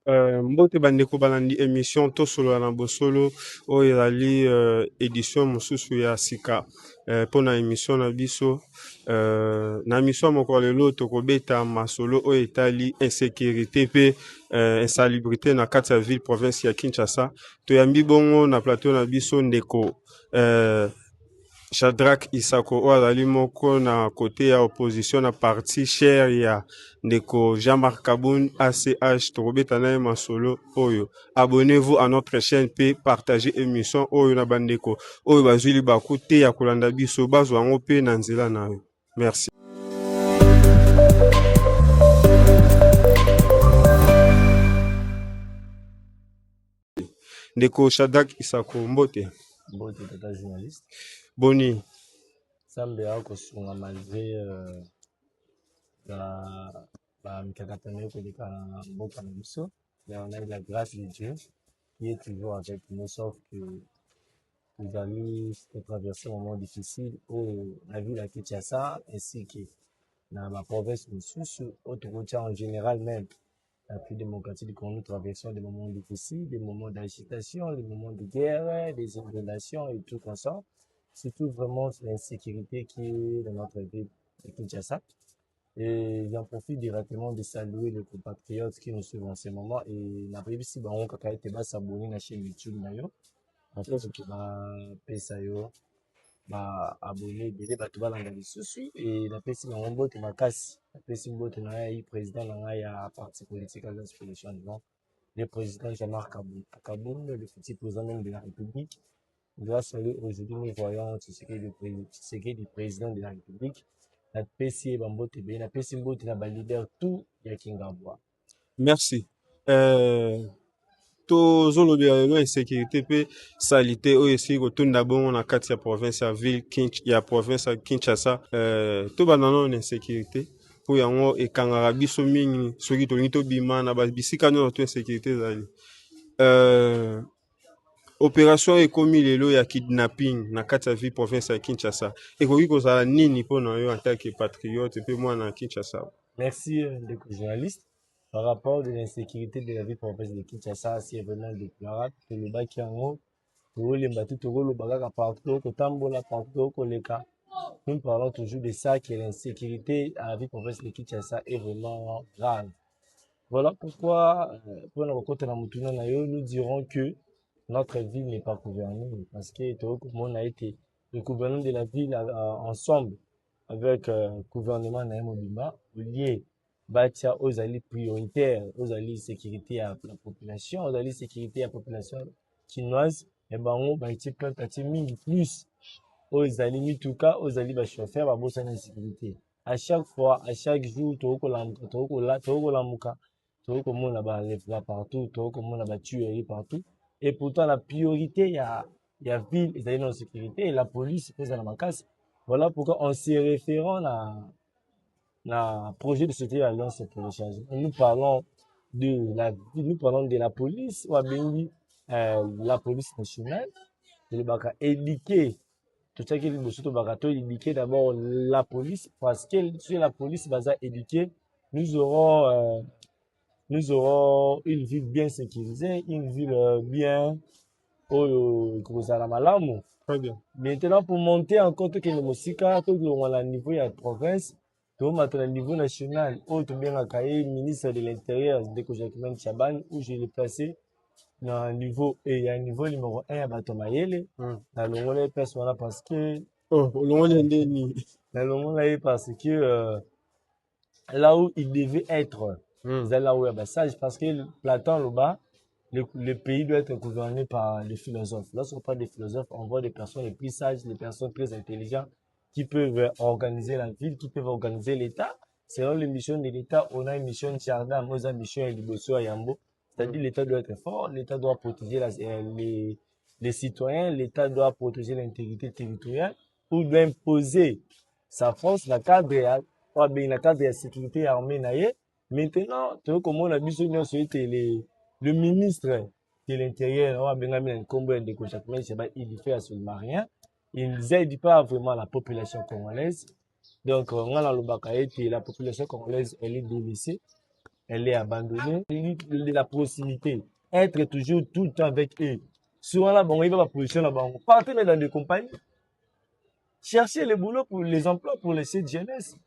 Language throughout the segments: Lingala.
Mbote bandeko balandi émission tosolo na bosolo oyo ezali édition mosusu ya sika mpona émission na biso na émission moko lelo tokobeta masolo oyo etali insécurité mpe insalubrité na kati ya ville province ya Kinshasa toyambi bongo na plateau na biso ndeko Shadrack Isako oyo azali moko na côté ya opposition na parti cher ya ndeko Jean-Marc Kaboun ACH tokobeta na ye masolo oyo. Abonnez-vous à notre chaîne pe partagez émission oyo na bandeko oyo bazwi libaku te ya kolanda biso bazwa yango pe na nzela na yo. Merci. Ndeko Shadrack Isako mbote. Mbote tata journaliste. Boni. Sambe ako sunga malgré la mikakatano koleka na mboka na biso. Mais on a eu la grâce de Dieu qui est toujours avec nous, sauf que nous avons traversé un moment difficile où la ville à Kinshasa ainsi que dans ma province en général même la plus démocratique quand nous traversons des moments difficiles, des moments d'agitation, des moments de guerre, des inondations et tout comme ça. Surtout vraiment l'insécurité qui est dans notre ville de Kinshasa. Et j'en profite directement de saluer les compatriotes qui nous suivent en ce moment. Et la prévue si on a été s'abonner à la chaîne YouTube Nayo. En fait, ce qui va payer abonné délai bato balanga lisusu et la pesi na mbote makasi la pesi mbote na ya président na ya parti politique à l'inspiration le président Jean-Marc Kaboun le futur président même de la République. Grâce à lui aujourd'hui nous voyons ce qui est le président de la République la pesi mbote be la pesi mbote na ba leader tout ya Kingabwa. Merci. Tozolobela lelo insécurité pe salité oyo esili kotonda bongo na kati ya province ya ville ya province ya Kinshasa tobanda nano na insécurité po yango ekangaka biso mingi soki tolingi tobima na bisika nyonso to insécurité ezali opération ekomi lelo ya kidnapping na kati ya ville province ya Kinshasa ekoki kozala nini mpona yo en tant que patriote pe mwana Kinshasa? Merci ndeko journaliste. Par rapport de l'insécurité de la ville province de Kinshasa, c'est vraiment déplorable. Que le bac en haut, le bac partout, partout, nous parlons toujours de ça, que l'insécurité à la ville province de Kinshasa est vraiment grave. Voilà pourquoi, pour nous rencontrer dans nous dirons que notre ville n'est pas gouvernée, parce que on a été le gouvernement de la ville ensemble avec le gouvernement Naïmobima, lié bâtir aux alliés prioritaires, aux alliés sécurité à la population, aux alliés sécurité à la population chinoise, et ben on va être plein de plus aux alliés mituka, aux alliés chauffeurs, à bosse en sécurité. À chaque fois, à chaque jour, toko lamuka, toko mona ba lèvres partout, toko mona ba tuerie partout. Et pourtant la priorité il y a ville, ils alliés en sécurité et la police pose à la macasse. Voilà pourquoi on s'est référant à projet de société alliance pour le changement. Nous parlons de la police, ou la police nationale, de le éduquer, tout ça qui est surtout bagato, éduquer d'abord la police, parce que si la police va éduquer, nous aurons une ville bien sécurisée, une ville bien Très bien. Maintenant, pour monter encore tout le Mosika, tout le niveau de la province, tout le niveau national, autre bien à ministre de l'Intérieur, de Jacquemin Chaban, où je l'ai placé dans le niveau, et un niveau numéro 1 à Batomayele, dans le monde personnel parce que, là où il devait être, c'est là où il y a sage, parce que Platon, là-bas, le pays doit être gouverné par les philosophes. Lorsqu'on parle des philosophes, on voit des personnes les plus sages, des personnes très intelligentes qui peuvent organiser la ville, qui peuvent organiser l'État. Selon les missions de l'État, on a une mission de Chardin, on a une mission de Yambo. C'est-à-dire l'État doit être fort, l'État doit protéger les citoyens, l'État doit protéger l'intégrité territoriale ou doit imposer sa force, la cadre de la sécurité armée. Maintenant, tu vois comment on a besoin de le ministre de l'Intérieur, il fait absolument rien. Il n'aide pas vraiment la population congolaise. Donc, on a la population congolaise, elle est délaissée. elle est abandonnée. De la proximité, être toujours tout le temps avec eux. Souvent là, bon, il va position là-bas. Partez dans des compagnies. Cherchez le boulot pour les emplois pour les cette jeunesse.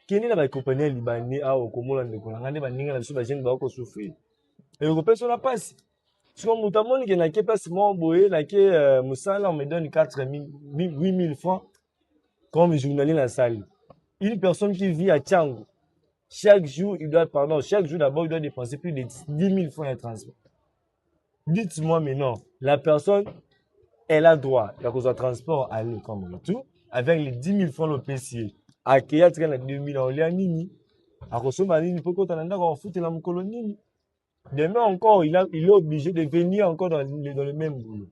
Kini na ba compagnie libanais a okomola ndeko na ngane ba ninga na biso ba jeune ba ko souffrir. Et on peut sur la passe. Sur mon tamon qui n'a que pas mon boye na que musala on me donne 4000 8000 francs comme journalier dans la salle. Une personne qui vit à Tchango, chaque jour chaque jour d'abord il doit dépenser plus de 10 000 francs de transport. Dites-moi maintenant, la personne elle a droit à cause de transport aller comme retour avec les 10 000 francs le PCA. Accueillir la 2000 en lien nini. À consommer nini pour qu'on t'en a foutre la colonie. Demain encore, il est obligé de venir encore dans le même boulot.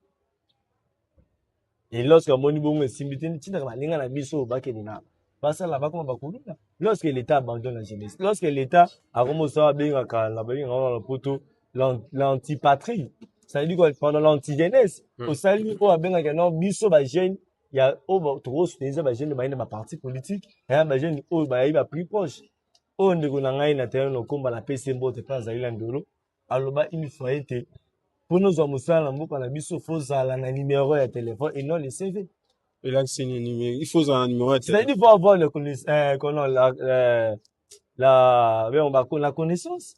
Et lorsque lorsque l'État abandonne la jeunesse, lorsque l'État a commencé à bien l'antipatrie, ça veut dire quoi pendant l'anti-jeunesse, au salut, au bien non biso ba jeune, il y a trop soutenir ba jeune ba parti politique, et ba jeune au ba il pris proche. On ne connaît na terrain no komba la PC mbote pas za ilandolo, aloba il faut être pour nous hommes ça mboka na biso faut zala na numéro de téléphone et non le CV. Et là c'est numéro, il faut un numéro de téléphone. C'est-à-dire il faut avoir la connaissance.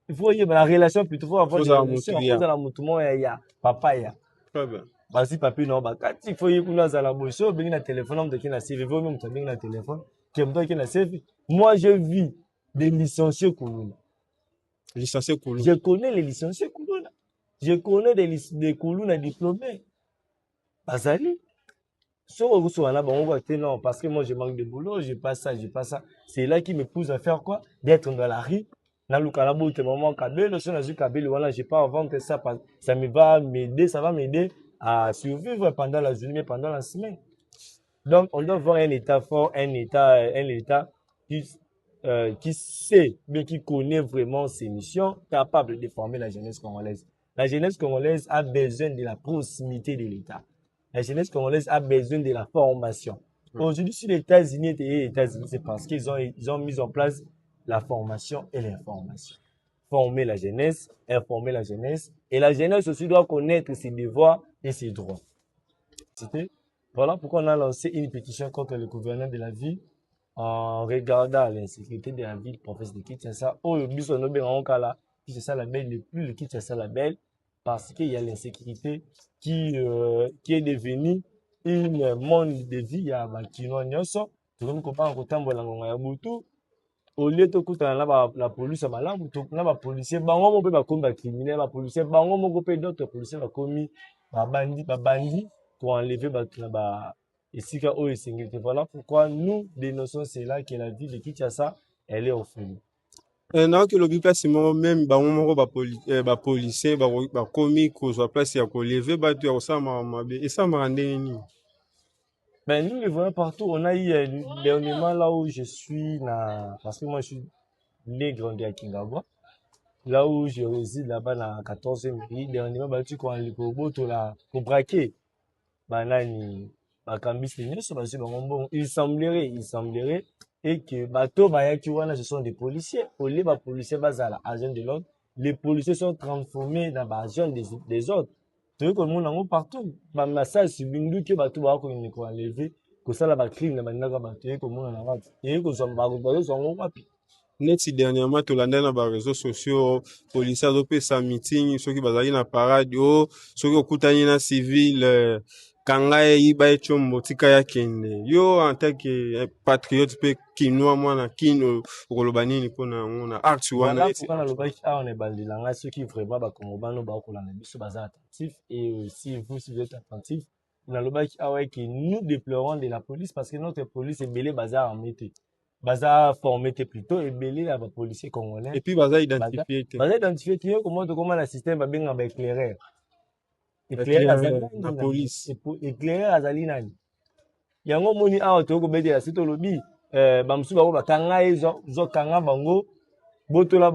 Il faut y avoir la relation plutôt faut avoir la relation faut la mutumo ya papa ya. Très bien. Basi papi non ba kati faut y kuna za la boso bengi na téléphone on de na CV vaut même bengi na téléphone qui me donne na CV. Moi je vis des licenciés Koulouna. Licenciés Koulouna. Je connais les licenciés Koulouna. Je connais des Koulouna diplômés. Bazali. Non, parce que moi je manque de boulot, j'ai pas ça. C'est là qui me pousse à faire quoi? D'être dans la rue. Dans le Calabo, c'est moment Kabelo, si on a vu Kabelo, voilà, j'ai pas à vendre ça, ça va m'aider à survivre pendant la journée, pendant la semaine. Donc, on doit voir un État fort, un État qui sait, mais qui connaît vraiment ses missions, capable de former la jeunesse congolaise. La jeunesse congolaise a besoin de la proximité de l'État. La jeunesse congolaise a besoin de la formation. Aujourd'hui, si les États-Unis étaient États-Unis, c'est parce qu'ils ont mis en place la formation et l'information. Former la jeunesse, informer la jeunesse. Et la jeunesse aussi doit connaître ses devoirs et ses droits. Voilà pourquoi on a lancé une pétition contre le gouverneur de la ville en regardant l'insécurité de la ville, province de Kinshasa. Oh, le bus on a Kinshasa label, le plus le Kinshasa label, parce qu'il y a l'insécurité qui est devenue une monde de vie à Bakino Nyoso. Tout le monde comprend qu'au temps de la Boutou, au lieu de couper la police à Malam, la policier, bango peut pas comme criminel, la policier, bango peut d'autres policiers va commis, bandit pour enlever et si ka o sécurité. Voilà pourquoi nous dénonçons cela que la ville de Kinshasa elle est orpheline. Non que le place même bango ba policier ba commis cause place ya ko lever ba tu ça mabe et ça me rendait ni. Ben nous les voyons partout. On a eu dernièrement là où je suis parce que moi je suis né grandi à Kingabwa. Là où je réside là-bas dans 14e pays, dernièrement bah tu quand les boto là pour braquer banani bakambis les so basi bon il semblerait et que bateau bayaki wana ce sont des policiers. Au lieu ba policiers bazala agents de l'ordre, les policiers sont transformés dans agents des autres. Tu que le monde partout ba massage bindu que bateau ba ko ni ko enlever ko sala ba crime na bandaka bateau ko mona na watu et ko so ba ko so wapi. Neti dernièrement to landa na ba réseaux sociaux policiers azopesa meeting soki bazali na parade o soki okutani na civil kanga yiba echombo tika ya kende yo en tant que patriote pe kinwa mwana kino okoloba nini mpona ngona acte wana eti kana lobaki awa na bandilanga soki vraiment bakongomano bakolanda biso baza attentif et aussi vous si vous êtes attentif na lobaki awa que nous déplorons de la police parce que notre police ebele baza armé te baza formé plutôt ebele ya ba policiers congolais et puis baza identifié te comment na système babenga ba éclaireur la police éclaireur azali nani yango moni awa to ko betela sito lobi bamusu bango bakanga ezo kanga bango botola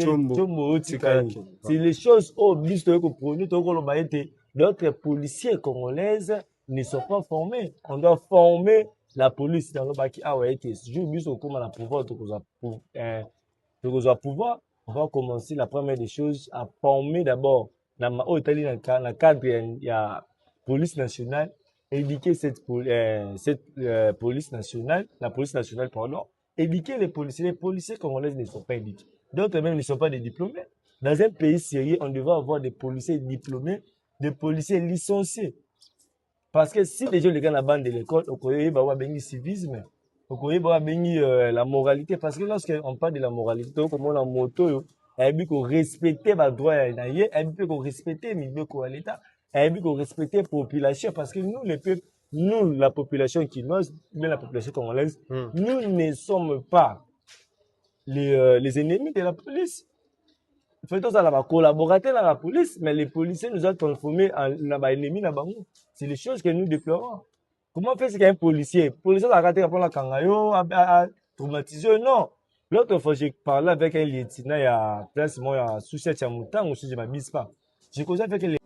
chombo otika c'est les choses au bis to ko prôner to ko loba ete d'autres policiers congolaises ne sont pas formés. On doit former la police dans le baki ah ouais que je bis au comment la pouvoir de pouvoir on va commencer la première des choses à former d'abord dans le cadre il y a police nationale éduquer cette police nationale la police nationale pardon éduquer les policiers congolais ne sont pas éduqués d'autres même ne sont pas des diplômés dans un pays sérieux on devrait avoir des policiers diplômés des policiers licenciés. Parce que si les gens les gars la bande de l'école, on connaît le civisme, on connaît la moralité. Parce que lorsqu'on parle de la moralité, comme on a moto, il faut respecter les droits, il faut respecter l'État, il faut respecter la population. Parce que nous, les peuples, nous, la population quinoise, mais la population congolaise, nous ne sommes pas les ennemis de la police. Faisons ça là-bas, collaborateur dans la police, mais les policiers nous ont transformés en ennemis là-bas. C'est les choses que nous déplorons. Comment faire ce qu'un policier? Policier a raté pour la kangayo, a traumatisé, non. L'autre fois, j'ai parlé avec un lieutenant, il y a place, moi, il y a sous-chef Chamoutan, ou si je ne m'abuse pas. J'ai causé avec les